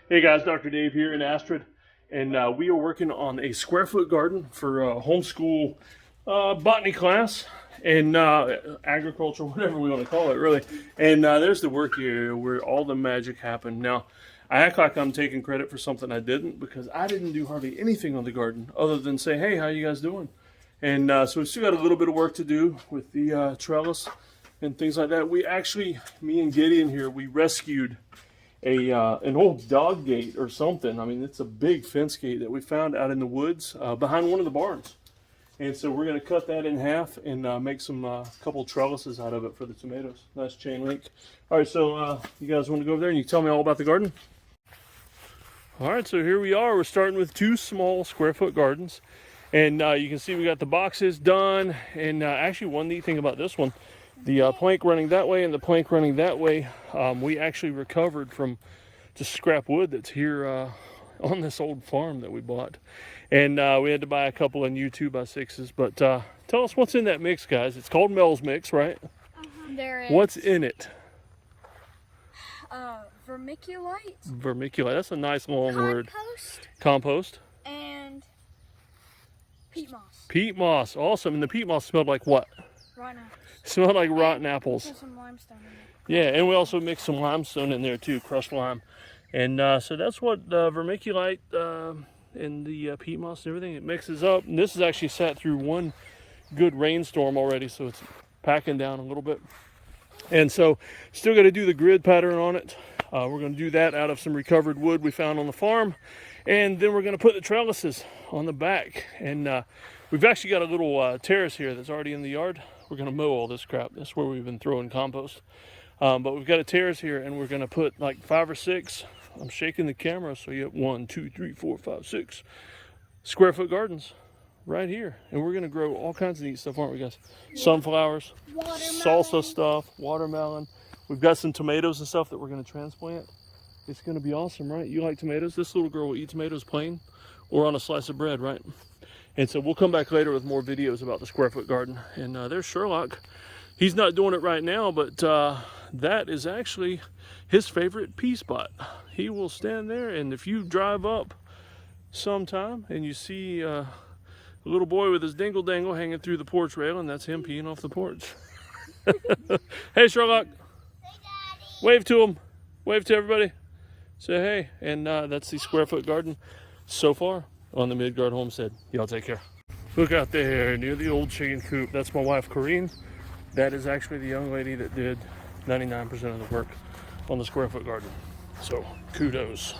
Hey guys, Dr. Dave here in Astrid, and we are working on a square foot garden for homeschool botany class and agriculture, whatever we want to call it, really. And there's the work here where all the magic happened. Now, I act like I'm taking credit for something I didn't, because I didn't do hardly anything on the garden other than say, hey, how you guys doing? And so we've still got a little bit of work to do with the trellis and things like that. We actually, me and Gideon here, we rescued an old dog gate or something. I mean, it's a big fence gate that we found out in the woods behind one of the barns. And so we're going to cut that in half and make some couple trellises out of it for the tomatoes. Nice chain link. All right, so you guys want to go over there and you tell me all about the garden? All right, so here we are. We're starting with 2 small square foot gardens. And you can see we got the boxes done. And actually one neat thing about this one, the plank running that way and the plank running that way, we actually recovered from just scrap wood that's here on this old farm that we bought. And we had to buy a couple of new 2x6s. But tell us what's in that mix, guys. It's called Mel's Mix, right? There is. What's in it? Vermiculite. Vermiculite. That's a nice long word. Compost. Compost. And peat moss. Peat moss. Awesome. And the peat moss smelled like what? Rotten apples. Smelled like rotten apples. There's some limestone in it. Yeah, and we also mixed some limestone in there too, crushed lime. And so that's what vermiculite and the peat moss and everything, it mixes up. And this has actually sat through one good rainstorm already, so it's packing down a little bit. And so still got to do the grid pattern on it. We're going to do that out of some recovered wood we found on the farm. And then we're going to put the trellises on the back. And we've actually got a little terrace here that's already in the yard. We're going to mow all this crap. That's where we've been throwing compost. But we've got a terrace here, and we're going to put like 5 or 6. I'm shaking the camera, so you have 1, 2, 3, 4, 5, 6 square foot gardens right here. And we're going to grow all kinds of neat stuff, aren't we, guys? Yeah. Sunflowers, salsa stuff, watermelon. We've got some tomatoes and stuff that we're going to transplant. It's going to be awesome, right? You like tomatoes? This little girl will eat tomatoes plain or on a slice of bread, right? And so we'll come back later with more videos about the square foot garden. And there's Sherlock. He's not doing it right now, but that is actually his favorite pea spot. He will stand there, and if you drive up sometime and you see a little boy with his dingle dangle hanging through the porch rail, and that's him peeing off the porch. Hey, Sherlock. Hey, Daddy. Wave to him. Wave to everybody. Say hey. And that's the square foot garden so far on the Midgard Homestead. Y'all take care. Look out there near the old chicken coop. That's my wife, Corrine. That is actually the young lady that did 99% of the work on the square foot garden. So kudos.